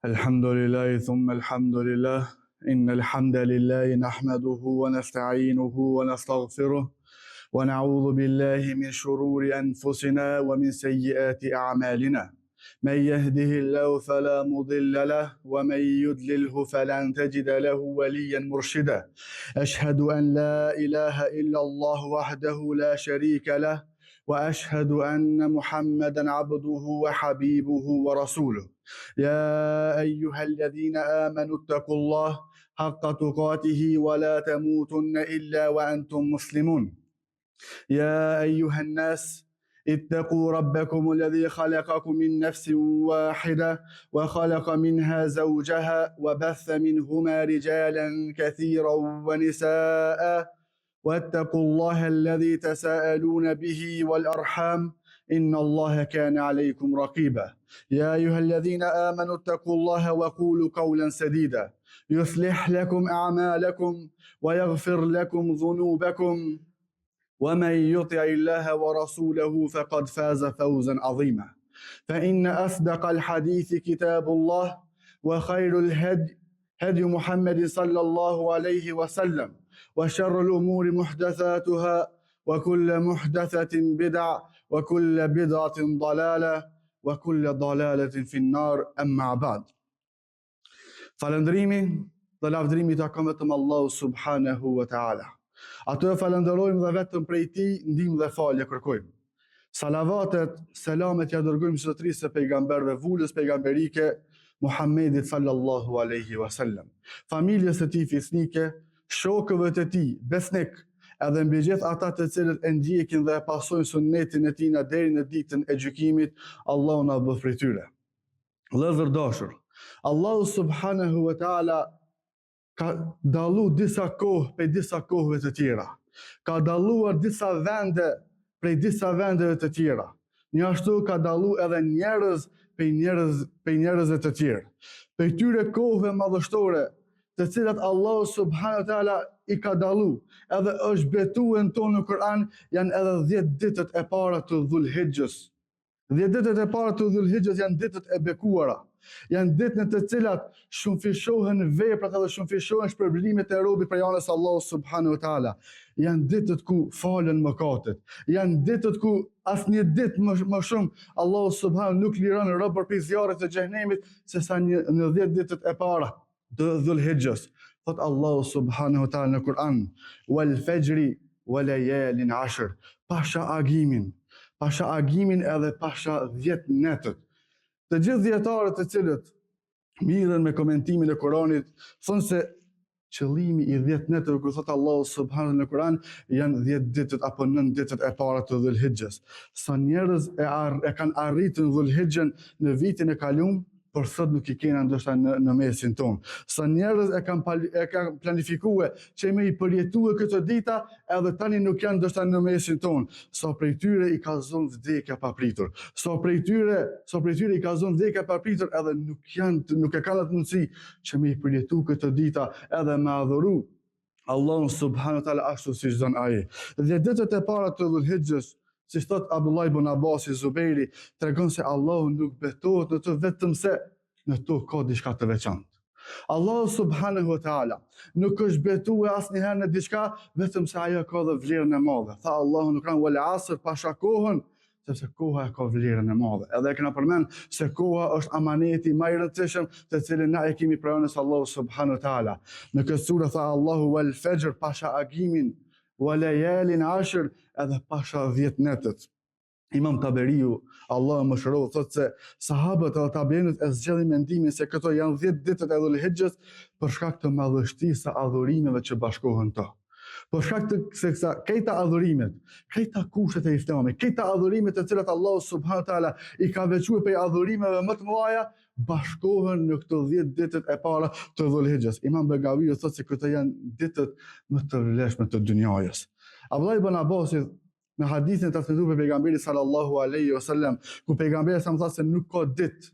الحمد لله ثم الحمد لله إن الحمد لله نحمده ونستعينه ونستغفره ونعوذ بالله من شرور أنفسنا ومن سيئات أعمالنا من يهده الله فلا مضل له ومن يضلله فلن تجد له وليا مرشدا أشهد أن لا إله إلا الله وحده لا شريك له وأشهد أن محمدا عبده وحبيبه ورسوله يا أيها الذين آمنوا اتقوا الله حق تقاته ولا تموتن إلا وأنتم مسلمون يا أيها الناس اتقوا ربكم الذي خلقكم من نفس واحدة وخلق منها زوجها وبث منهما رجالا كثيرا ونساء واتقوا الله الذي تساءلون به والأرحام إن الله كان عليكم رقيبا يا أيها الذين آمنوا اتقوا الله وقولوا قولا سديدا يصلح لكم أعمالكم ويغفر لكم ذنوبكم ومن يطع الله ورسوله فقد فاز فوزا عظيما فإن أصدق الحديث كتاب الله وخير الهدي هدي محمد صلى الله عليه وسلم وشر الأمور محدثاتها وكل محدثة بدعة وكل بدعة ضلالة وكل ضلالة في النار أما بعد Falëndrimi dhe lavdrimi takon vetëm Allahu subhanahu wa ta'ala. Ato e falenderojmë dhe vetëm prej tij ndihmë dhe falje kërkojmë. Salavatet, selamet ja dërgojmë zotërisë së pejgamberëve vulës pejgamberike Muhammedit sallallahu alaihi wasallam, familjes së tij fisnike, shokëve të tij besnik, edhe mbi gjithë ata të cilët e ndjekin dhe e pasojnë sunnetin e tij deri në ditën e gjykimit. Allahu na bëf prej tyre. Vëllezër dashur, Allahu subhanahu wa ta'ala ka dallu disa kohë prej disa kohëve të tjera. Ka dalluar disa vende prej disa vendeve të tjera. Njashtu ka dallu edhe njerëz prej njerëzve të tjerë. Prej tyre kohëve madhështore, të cilat Allahu subhanahu wa ta'ala i ka dallu, edhe është betuar tonë në Kur'an, janë edhe 10 ditët e para të Dhulhijhes. 10 ditët e para të Dhulhijhes janë ditët e bekuara. Janë ditë në të cilat shumëfishohen veprat edhe shumëfishohen shpërblimet e robit prej anës Allahu subhanahu wa ta'ala. Janë ditët ku falen mëkatet. Janë ditët ku asnjë ditë më shumë Allahu subhanahu nuk liron rob për zjarret të xhenemit se sa në 10 ditët e para të Dhulhijhes. Thot Allahu subhanahu wa ta'ala në Kur'an: "Wal fajri wa layalin 'ashr", pasha agimin edhe pasha 10 netët. Të gjithë dietarët të cilët mirën me komentimin e Kuranit thonë se qëllimi i 10 netëve kur thot Allahu subhanahu në Kuran janë 10 ditët apo 9 ditët e para të Dhulhijhes. Sa njerëz e kanë arritur Dhulhijhen në vitin e kaluar, por sot nuk i kena ndoshta në mesin tonë. Sa njerëz e kanë planifikuar që me i përjetue këtë dita, edhe tani nuk janë ndoshta në mesin tonë. Sa prej tyre i ka zonë vdekja papritur. Sa prej tyre i ka zonë vdekja papritur, edhe nuk e kanë atë mundësi që me i përjetue këtë dita edhe me adhuru Allahun subhanahu wa ta'ala ashtu siç don ai. Dhe ditët e para të Dhulhijhes, si thot Abdullah ibn Abbas i Zubejri, tregon se Allahu nuk betohet në të vetëm se në to ka diçka të veçantë. Allahu subhanahu wa ta'ala nuk është betuar asnjëherë në diçka vetëm se ajo ka dhe vlerën e madhe. Tha Allahu në Kur'an: "Wal 'asr", pasha kohën, sepse koha e ka vlerën e madhe. Edhe e kena përmend se koha është amaneti më i rëndësishëm të cilin na e kemi prej anës Allahu subhanahu wa ta'ala. Në këtë sure tha Allahu: "Wal fajr", pasha agimin, "wa layalin 'ashr", edhe pasha 10 netët. Imam Taberiu, Allah më shërohu, thot se sahabët edhe tabeinët e zgjedhin mendimin se këto janë 10 ditët e Dhulhijhes për shkak të madhështisë së adhurimeve që bashkohen to. Për shkak të se këta adhurimet, këta kushtet e Islamit, këta adhurimet të cilat Allahu subhanahu wa taala i ka veçuar për adhurimeve më të mëdha, bashkohen në këto 10 ditët e para të Dhulhijhes. Imam Begaviu thot se këto janë ditët më të rrezikshme të dunjajës. Abdullah ibn Abbas në hadithin e transmetuar për pejgamberin sallallahu alaihi wasallam, ku pejgamberi sa më tha se nuk ka ditë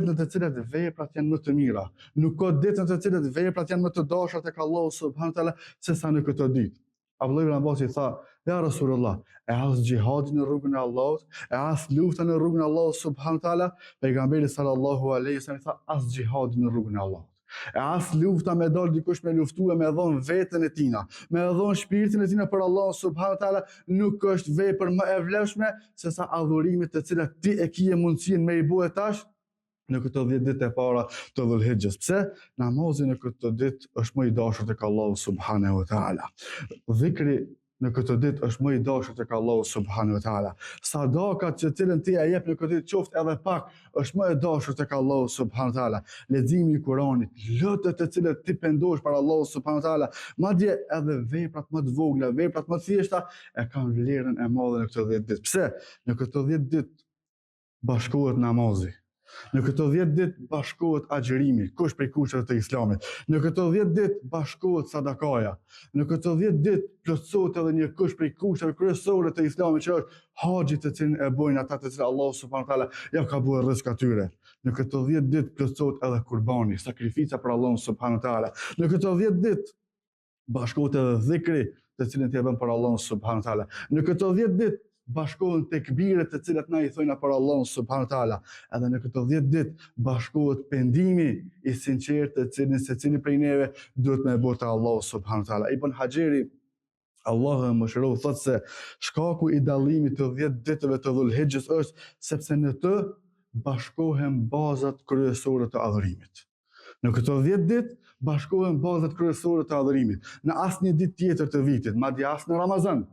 në të cilat veprat janë më të mira, nuk ka ditë në të cilat veprat janë më të dashura tek Allahu subhanahu wa taala se sa në këtë ditë. Abdullah ibn Abbas i tha, ja Rasulullah, e as gjihadin në rrugën e Allahut, e as luftën në rrugën e Allahut subhanahu taala, pejgamberi sallallahu alaihi wasallam tha as gjihadin në rrugën e Allahut. E as lufta me dal dikush me luftue me dhon veten e tina, me dhon shpirtin e tina për Allah subhanahu taala, nuk është vepër më e vlefshme se sa adhurimet të cilat ti e kije mundësinë me i bue tash në këto 10 ditë e para të Dhulhijhes. Pse? Namazi në këto ditë është më i dashur tek Allahu subhanahu wa taala. Dhikri në këtë ditë është më i dashur tek Allahu subhanahu wa taala. Sadakat që cilën ti ja jep në këtë ditë qoftë edhe pak, është më e dashur tek Allahu subhanahu wa taala. Leximi i Kuranit, lutjet të cilat ti pendohesh për Allahu subhanahu wa taala, madje edhe veprat më të vogla, veprat më të thjeshta e kanë vlerën e madhe në këto 10 ditë. Pse? Në këto 10 ditë bashkohet namazi. Në këto 10 ditë bashkohet agjërimi, kush prej kusheve të Islamit. Në këto 10 ditë bashkohet sadakaja. Në këto 10 ditë plotësohet edhe një kush prej kusheve kryesore të Islamit, që është haxhi të cilin e bojnë ata të cilët Allahu subhanahu wa taala ja ka bërë rrezik atyre. Në këto 10 ditë plotësohet edhe kurbani, sakrifica për Allahun subhanahu wa taala. Në këto 10 ditë bashkohet edhe dhikri të cilin t'i bën për Allahun subhanahu wa taala. Në këto 10 ditë bashkohen tekbiret të cilat na i thojnë për Allahun subhanahu wa taala. Edhe në këto 10 ditë bashkohet pendimi i sinqert të cilin secili prej neve duhet me bërë te Allahu subhanahu wa taala. Ibn Hajeri, Allahu e mëshiroj, thotë se shkaku i dallimit të 10 ditëve të Dhulhijhes është sepse në të bashkohen bazat kryesore të adhurimit. Në këto 10 ditë bashkohen bazat kryesore të adhurimit. Në asnjë ditë tjetër të vitit, madje as në Ramazan,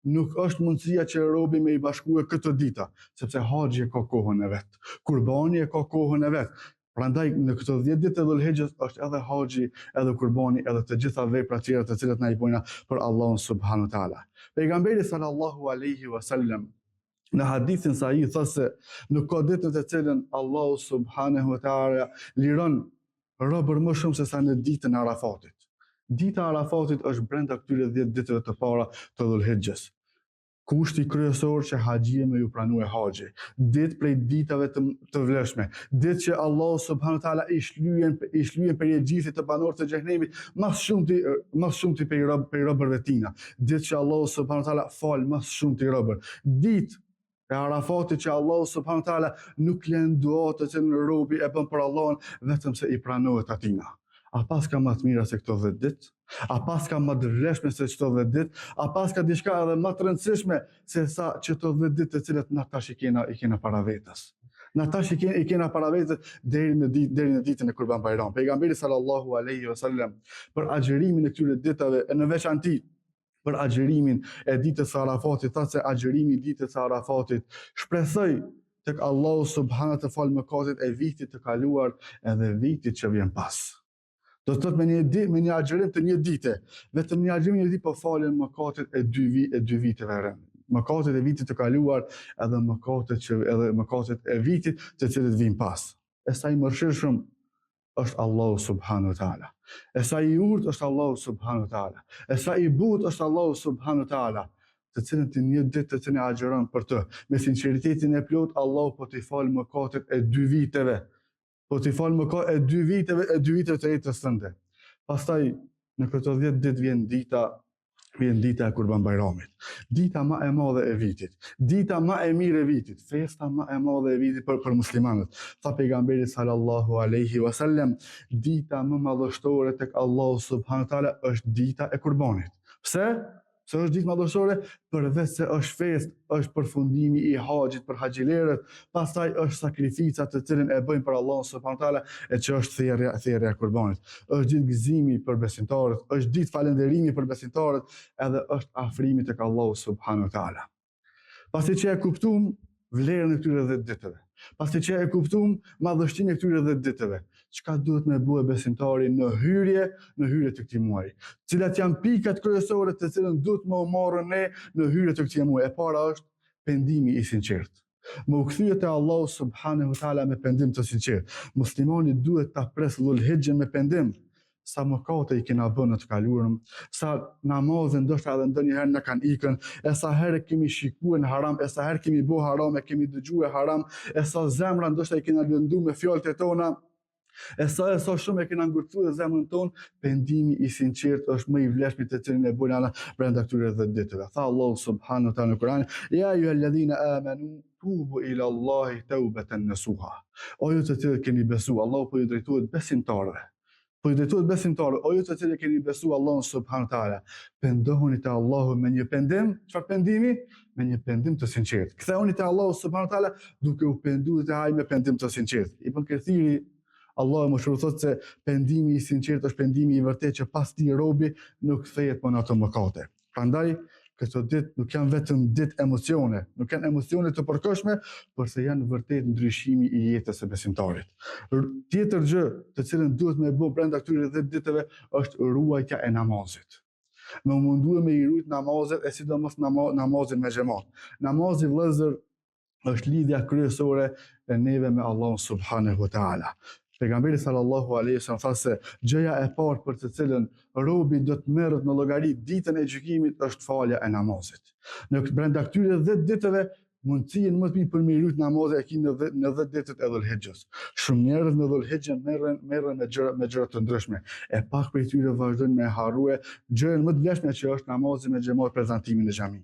nuk është mundësia që robi me i bashkue këtë dita, sepse haxhi e ka kohën e vet, kurbani e ka kohën e vet. Prandaj në këto 10 ditë të Dhulhijhes është edhe haxhi, edhe kurbani, edhe të gjitha veprat tjera të cilat na i bojna për Allahun subhanahu wa taala. Pejgamberi sallallahu alaihi wasallam në hadithin sahih thotë se nuk ka ditë të cilën Allahu subhanahu wa taala liron robër më shumë se sa në ditën e Arafatit. Dita e Arafatit është brenda këtyre 10 ditëve të para të Dhulhijhes. Kushti kryesor që haxhia me ju pranue haxhi. Ditë prej ditave të vlefshme. Ditë që Allahu subhanahu wa taala i shlyen përgjegjësit të banorëve të xhenemit më shumë ti prej robërve tina. Ditë që Allahu subhanahu wa taala fal më shumë ti robër. Ditë e Arafatit që Allahu subhanahu wa taala nuk lën duat që në robi e bën për Allahun vetëm se i pranohet atina. A pas ka më të mira se këto 10 ditë? A pas ka më të vlefshme se këto 10 ditë? A pas ka diçka edhe më të rëndësishme se sa këto 10 ditë të cilat na tash i kena para vetës? Na tash i kena para vetës deri në ditën e Kurban Bayram. Pejgamberi sallallahu alaihi wasallam për agjërimin e këtyre ditave, në veçantë për agjërimin e ditës së Arafatit, thotë se agjërimi i ditës së Arafatit shpresoj tek Allahu subhanahu të falë mëkatet e vitit të kaluar edhe vitit që vjen pas. Do të thotë me një agjërim të një dite, vetëm një agjërim një ditë po falen mëkatet e dy viteve rënd. Mëkatet e vitit të kaluar edhe mëkatet e vitit të cilët vijnë pas. E sa i mëshirshëm është Allahu subhanahu wa taala. E sa i urtë është Allahu subhanahu wa taala. E sa i butë është Allahu subhanahu wa taala, të cilën ti një ditë të cilën agjeron për të, me sinqeritetin e plot, Allahu po t'i falë mëkatet e 2 viteve. Po t'i falë mëkatet e 2 viteve të jetës tënde. Pastaj në këto 10 ditë vjen dita e Kurban Bayramit. Dita më e madhe e vitit. Dita më e mirë e vitit. Festa më e madhe e vitit për muslimanët. Tha pejgamberi sallallahu alaihi wasallam, dita më madhështore tek Allahu subhanahu wa taala është dita e Kurbanit. Pse? Se është ditë madhështore, përveç se është festë, është përfundimi i haxhit për haxhilerët, pastaj është sakrifica të cilën e bëjnë për Allahun subhanahu wa taala, e që është thjerrja e kurbanit. Është ditë gëzimi për besimtarët, është ditë falënderimi për besimtarët, edhe është afrimi tek Allahu subhanahu wa taala. Pasi që e kuptuam vlerën e këtyre 10 ditëve, pasi që e kuptuam madhështinë e këtyre 10 ditëve, çka duhet me bue besimtari në hyrje të këtij muaji. Cilat janë pikat kryesore të cilën duhet më marrë ne në hyrje të këtij muaji. E para është pendimi i sinqert. Më u kthye te Allahu subhanahu wa taala me pendim të sinqert. Muslimani duhet ta presë Dhulhijhen me pendim. Sa mëkate i kena bënë në të kaluarën, sa namazën ndoshta edhe ndonjëherë na kanë ikën, e sa herë kemi shikuar në haram, e sa herë kemi bërë haram, e kemi dëgjuar haram, e sa zemra ndoshta i kena lënduar me fjalët e tona. E sa shumë e kena ngurthuar zemrën tonë, pendimi i sinqert është më i vlefshëm të cilin e bëjnë brenda këtyre 10 ditëve. Tha Allahu subhanahu wa taala në Kur'an: "Ya ayyuhalladhina amanu tubu ila Allahi tawbatan nasuha." O ju të cilët keni besuar, Allahu po ju drejtohet besimtarëve. Po ju drejtohet besimtarëve, o ju të cilët keni besuar Allahun subhanahu wa taala, pendohuni te Allahu me një pendim, çfarë pendimi? Me një pendim të sinqert. Kthehuni te Allahu subhanahu wa taala duke u penduar te ai me pendim të sinqert. Ibn Kathiri, Allahu më shpëton se pendimi i sinqert është pendimi i vërtetë që pas ti robi nuk kthehet më në ato mëkate. Prandaj këto ditë nuk janë vetëm ditë emocione, nuk janë emocione të përkohshme, por se janë vërtet ndryshimi i jetës së besimtarit. Tjetër gjë të cilën duhet me bë brenda këtyre 10 ditëve është ruajtja e namazit. Me munduar me i rujt namazet e sidomos namazin me xhamat. Namazi vëllezër është lidhja kryesore e neve me Allahun subhanahu wa taala. Pejgamberi sallallahu alaihi wasallam tha se gjëja e parë për të cilën robi do të merret në llogari ditën e gjykimit është falja e namazit. Në brenda këtyre 10 ditëve mundësinë më të mirë për me rujt namazet e kemi në 10 ditët e Dhulhijhes. Shumë njerëz në Dhulhijhe merren me gjëra të ndryshme. E pak prej tyre vazhdojnë me harrue gjën më të vlefshme që është namazi me xhamat, prezantimi në xhami.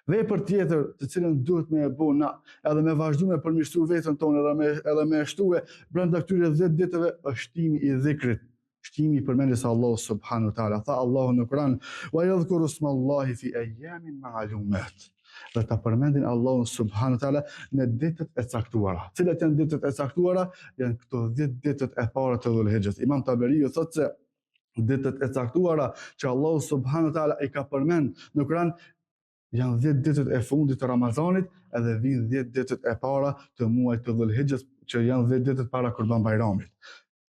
Vepër tjetër të cilën duhet me e bo na edhe me vazhdu me përmirësu vetën tonë edhe me shtue brenda këtyre 10 ditëve është shtimi i dhikrit, shtimi i përmendjes së Allahut subhanahu wa taala. Tha Allahu në Kur'an: "Wa yadhkuru smallahi fi ayyamin ma'lumat." Dhe ta përmendin Allahun subhanahu wa taala në ditët e caktuara. Cilat janë ditët e caktuara? Janë këto 10 ditët e para të Dhulhijhes. Imam Taberiu thotë se ditët e caktuara që Allahu subhanahu wa taala i ka përmend në Kur'an janë 10 ditët e fundit të Ramazanit edhe vinë 10 ditët e para të muajit të Dhulhijhes, që janë 10 ditët para Kurban Bayramit.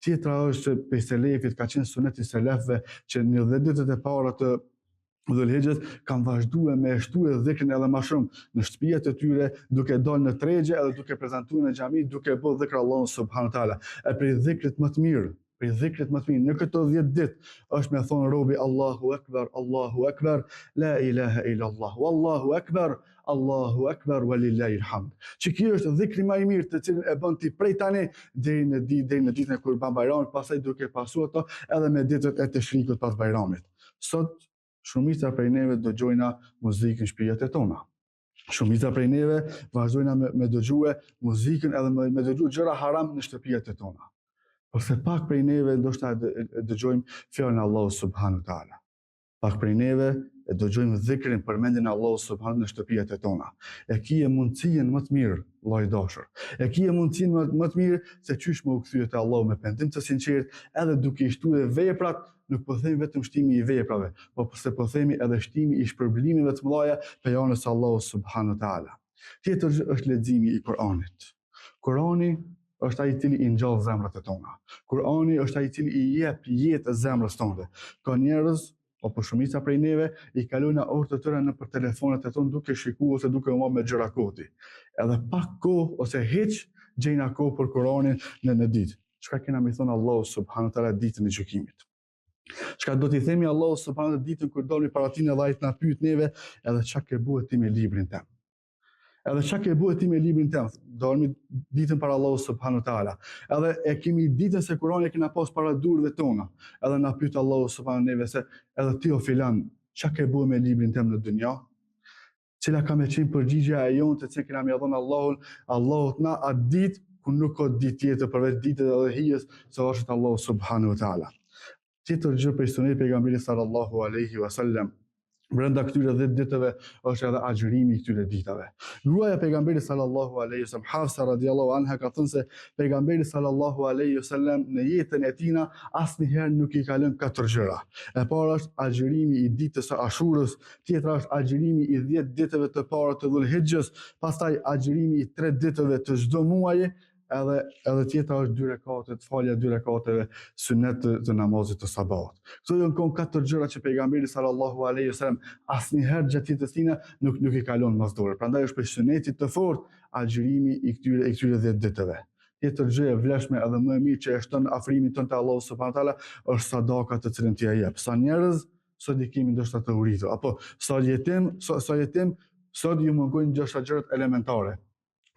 Tjetra është që prej selefit ka qenë suneti selefëve që në 10 ditët e para të Dhulhijhes kanë vazhduar me shtue dhikrin edhe më shumë në shtëpiat e tyre, duke dalë në tregje edhe duke prezantuar në xhami, duke bërë dhikr Allahun subhanahu wa taala. E prej dhikrit më të mirë në këto 10 ditë është me thonë robi Allahu Akbar, la ilaha illa Allah, Allahu Akbar, walillahil hamd. Që kjo është dhikri më i mirë të cilin e bën ti prej tani deri në ditën e Kurban Bayramit, pastaj duke pasur ato edhe me ditët e Teshrikut pas Bayramit. Sot shumica prej neve dëgjojna muzikën në shtëpiat tona. Shumica prej neve vazhdojna me dëgjue muzikën edhe me dëgjue gjëra haram në shtëpiat tona. Por se pak prej neve ndoshta dëgjojmë fjalën e Allahut subhanahu wa taala. Pak prej neve e dëgjojmë dhikrin, përmendjen e Allahut subhanahu në shtëpiat tona. E kije mundësinë më të mirë, vllai dashur. E kije mundësinë më të mirë se çysh më u kthye te Allahu me pendim të sinqert, edhe duke i shtuar veprat, nuk po themi vetëm shtimi i veprave, por se po themi edhe shtimi i shpërblimeve të mëdha pe janës Allahu subhanahu wa taala. Tjetër është leximi i Kuranit. Kurani është ai i cili i ngjall zemrat e tona. Kurani është ai i cili i jep jetë zemrës tonë. Ka njerëz apo shumica prej neve i kalojnë orë të tëra nëpër telefonat e tonë duke shikuar ose duke u marrë me gjëra koti. Edhe pak kohë ose hiç gjejna kohë për Kuranin në ditë. Çka kena më thonë Allahu subhanahu wa taala ditën e gjykimit? Çka do t'i themi Allahu subhanahu wa taala ditën kur dolni para tij edhe ai të na pyet neve, edhe çka ke bëu ti me librin tëm? Edhe çka ke bëu ti me librin tëm? Dolmi ditën para Allahu subhanahu wa taala. Edhe e kemi ditën se Kurani e kena pas para durëve tona. Edhe na pyet Allahu subhanahu neve se edhe ti o filan, çka ke bëu me librin tëm në dynja? Cila ka me qenë përgjigja e jonë të cilën kena me dhënë Allahut na atë ditë ku nuk ka ditë tjetër përveç ditës e udhëhiqjes se është Allahu subhanahu wa taala. Tjetër gjë për sunet e pejgamberit sallallahu alaihi wasallam brenda këtyre 10 ditëve është edhe agjërimi i këtyre ditave. Gruaja e pejgamberit sallallahu alaihi wasallam, Hafsa radhiyallahu anha, ka thënë se pejgamberi sallallahu alaihi wasallam në jetën e tij asnjëherë nuk i ka lënë 4 gjëra. E para është agjërimi i ditës së Ashurës, tjetra është agjërimi i 10 ditëve të para të Dhulhijhes, pastaj agjërimi i 3 ditëve të çdo muaji, edhe tjetra është 2 rekate, falja 2 rekateve sunet të namazit të sabat. Këto janë 4 gjëra që pejgamberi sallallahu alaihi wasallam asnjëherë gjatë jetës së tij nuk i kalon mas dore. Prandaj është për sunetit të fortë agjërimi i këtyre 10 ditëve. Tjetër gjë e vlefshme edhe më e mirë që e shton afrimin tonë te Allahu subhanahu wa taala është sadaka të cilën ti ja jep. Sa njerëz sot i kemi ndoshta të uritur, apo sa jetim sot ju mungojnë gjërat elementare.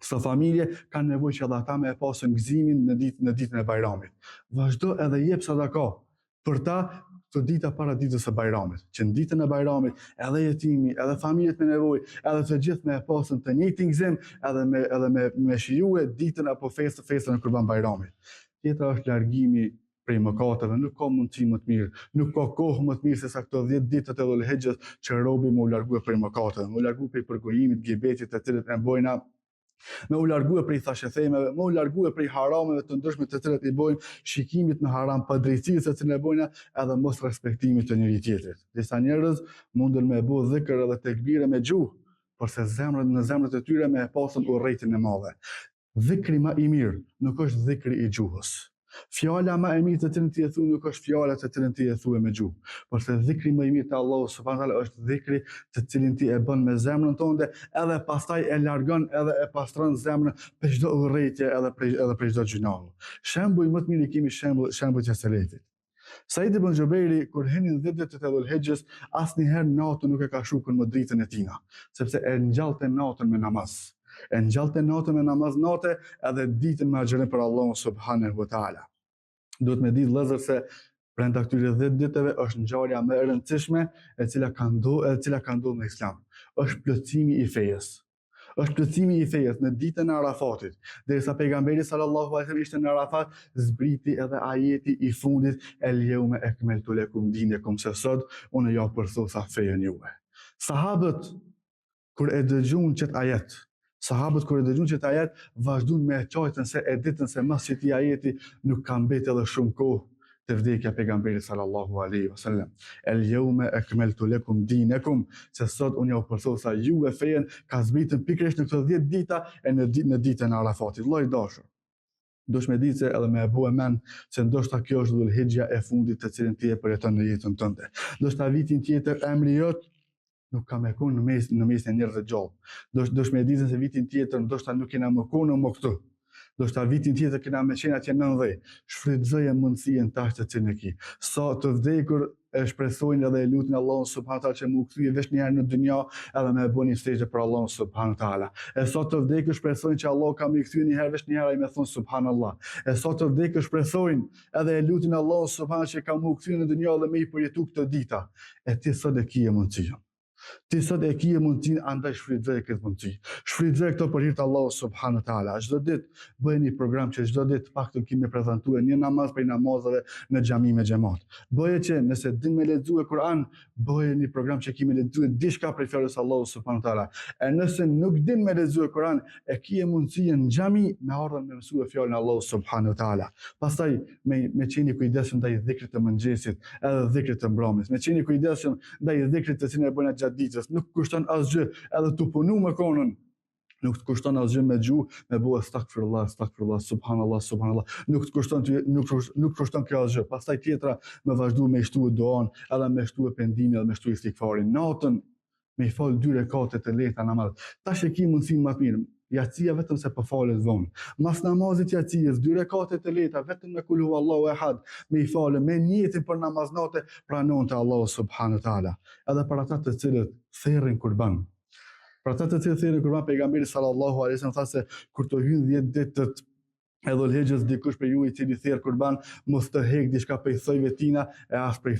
Sa familje kanë nevojë që edhe ata me e pasën gëzimin në ditën e Bajramit. Vazhdo edhe jep sadaka për ta të dita para ditës së Bajramit, që në ditën e Bajramit edhe jetimi, edhe familjet me nevojë, edhe të gjithë me e pasën të njëjtin gëzim, edhe me shijue ditën apo festën e Kurban Bajramit. Tjetra është largimi prej mëkateve, nuk ka mundësi më të mirë, nuk ka kohë më të mirë se sa këto 10 ditët e Dhul-Hijjës që robi më u largue prej mëkateve, më u largue prej përgojimit, gibetit të cilët e bojna, me u largue prej thashethemeve, me u largue prej harameve të ndryshme të cilët i bojnë, shikimit në haram, padrejtisë të cilën e bojna, edhe mos respektimit të njëri tjetrit. Disa njerëz mundën me bë dhikr edhe tekbire me gjuhë, por se në zemrët e tyre me e pasën urrejtin e madhe. Dhikri më i mirë nuk është dhikri i gjuhës. Fjala më e mirë të cilën ti e thuaj nuk është fjala të cilën ti e thuaj me gjuhë, por se dhikri më i mirë te Allahu subhanahu wa taala është dhikri të cilin ti e bën me zemrën tënde, edhe pastaj e largon edhe e pastron zemrën për çdo urrëtie edhe për çdo gjunah. Shembull më të mirë i kemi shembull të selefit. Said ibn Jubairi kur hinin 10 ditët e Dhul-Hijjës, asnjëherë natën nuk e ka shukën më dritën e tina, sepse e ngjallte natën me namaz. E ngjallte natën me namaz natë edhe ditën me agjërim për Allahun subhanahu wa taala. Duhet me ditë vëllezër se brenda këtyre 10 ditëve është ngjarja më e rëndësishme e cila ka ndodhur në Islam. Është plotësimi i fejes. Është plotësimi i fejes në ditën e Arafatit. Derisa pejgamberi sallallahu alaihi wasallam ishte në Arafat, zbriti edhe ajeti i fundit el yawma akmaltu lakum dinakum, se sot unë ja përsosa fejen juve. Sahabët kur e dëgjuan çet ajet, vazhduan me e qajtën se e ditën se mas që ti ajeti nuk ka mbetë edhe shumë kohë të vdekja pejgamberit sallallahu alaihi wasallam. El yawma akmaltu lakum dinakum, se sot unë ja përsosa juve fejen, ka zbritën pikërisht në këto 10 dita e në ditën e Arafatit. Vllai dashur, dush me ditë se edhe me e bu e men se ndoshta kjo është Dhul-Hijja e fundit të cilin ti e përjeton në jetën tënde. Ndoshta vitin tjetër emri jot nuk ka me konë në mes e njerëzve gjallë. Dosh me ditë se vitin tjetër ndoshta nuk kena më konë më këtu. Ndoshta vitin tjetër kena me qenë atje 90. Shfrytëzoje mundësien tash të cilën e ki. Sa të vdekur e shpresojnë edhe e lutin Allahun subhanahu taala që më kthye veç një herë në dynja edhe me bëni sejde për Allahun subhanahu taala. E sa të vdekur shpresojnë që Allah ka më kthyer një herë veç një herë ai më thon subhanallah. E sa të vdekur shpresojnë edhe e lutin Allahun subhanahu që ka më kthyer në dynja dhe më i përjetu këtë dita. E ti sot e kije mundësinë. Ti sot e kije mundësinë, andaj shfrytëzoje këtë mundësi. Shfrytëzoje këto për hir të Allahut subhanahu taala. Çdo ditë bëjeni një program që çdo ditë paktën kimi prezantuar një namaz për namazave në xhami me xhamat. Bëje që nëse din me lexuar Kur'an, bëje një program që kimi lexuar diçka për fjalës së Allahut subhanahu taala. E nëse nuk din me lexuar Kur'an, e kije mundësinë në xhami me ardhur me mësue fjalën e Allahut subhanahu taala. Pastaj me qeni kujdesshëm ndaj dhikrit të mëngjesit, edhe dhikrit të mbrëmjes. Me qeni kujdesshëm ndaj dhikrit të cilin e bëjnë ditës, nuk kushton asgjë, edhe të punu me konën, nuk të kushton asgjë me gjuhë, me bëu astaghfirullah, subhanallah, nuk kushton kjo asgjë. Pastaj tjetra me vazhdu me shtuar duan, edhe me shtuar pendimin, edhe me shtuar istighfarin. Natën me i fal 2 rekate të lehta namaz. Tash e ki mundësinë më të mirë. Jacia vetëm se po falet vonë. Mas namazit jacies, 2 rekate të lehta vetëm me kul huwallahu ahad, me i falë me niyetin për namaz natë, pranon te Allahu subhanahu taala. Edhe për ata të cilët therrin kurban. Për ata të cilët therrin kurban, pejgamberi sallallahu alaihi wasallam tha se kur të hyjnë 10 ditët e Dhul-Hijjës dikush për ju i cili therr kurban, mos të heq diçka prej thojve tina e as prej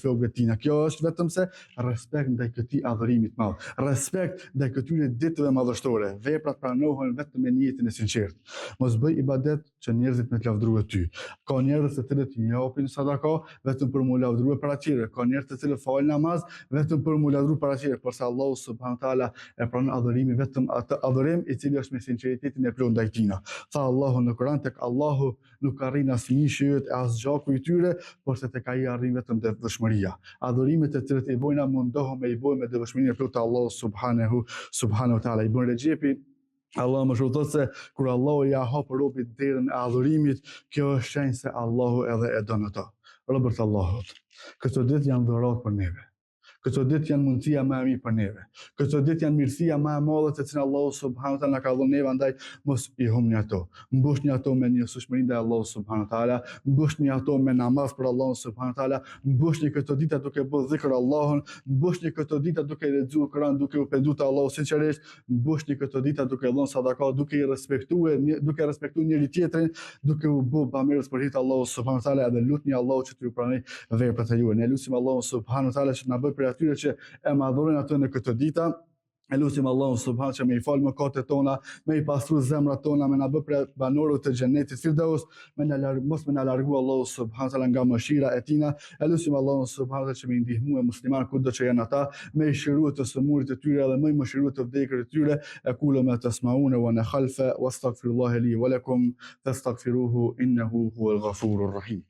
flokëve tina. Kjo është vetëm se respekt ndaj këtij adhurimi të madh. Respekt ndaj këtyre ditëve madhështore. Veprat pranohen vetëm me niyetin e sinqertë. Mos bëj ibadet që njerëzit me të lavdruar ty. Ka njerëz të cilët japin sadaka vetëm për mu lavdruar para tyre. Ka njerëz të cilët falin namaz vetëm për mu lavdruar para tyre, por se Allahu subhanahu taala e pranon adhurimin vetëm atë adhurim i cili është me sinqeritetin e plotë ndaj tina. Tha Allahu në Kur'an, tek Allahu nuk arrin asnjë shihet e as gjaku i tyre, por se tek ai arrin vetëm devotshmëria. Adhurimet e cilat i bojna mundohem me i bojë me devotshmërinë e plotë Allahu subhanahu taala. Ibn Rexhepi Allah më shurtot se kur Allahu ja hap robit derën e adhurimit, kjo është shenjë se Allahu edhe e don ato. Robert Allahut. Këto ditë janë dhuratë për neve. Këto ditë janë mundësia më e mirë për neve. Këto ditë janë mirësia më e madhe të cilën Allahu subhanahu wa taala na ka dhënë neve, andaj mos i humni ato. Mbushni ato me njohësueshmëri ndaj Allahut subhanahu wa taala, mbushni ato me namaz për Allahun subhanahu wa taala, mbushni këto ditë duke bërë dhikr Allahun, mbushni këto ditë duke lexuar Kur'an, duke u penduar te Allahu sinqerisht, mbushni këto ditë duke dhënë sadaka, duke i respektuar njëri tjetrin, duke u bë bamirës për hir të Allahut subhanahu wa taala, dhe lutni Allahu që t'ju pranoj veprat e juaja. Ne lutim Allahun subhanahu wa taala që na bëj për atyre që e madhurojnë atë në këto dita. E lutim Allahun subhanahu që me i fal mëkatet tona, me i pastru zemrat tona, me na bë për banorët të xhenetit Firdaus, mos me na largu Allahu subhanahu taala nga mëshira e tina. E lutim Allahun subhanahu që me i ndihmue musliman kudo që janë ata, me i shirue të sëmurit të tyre dhe me i mëshirue të vdekërit të tyre. Aqulu ma tasma'una wa ana khalfa wastaghfirullaha li wa lakum fastaghfiruhu innahu huwal ghafurur rahim.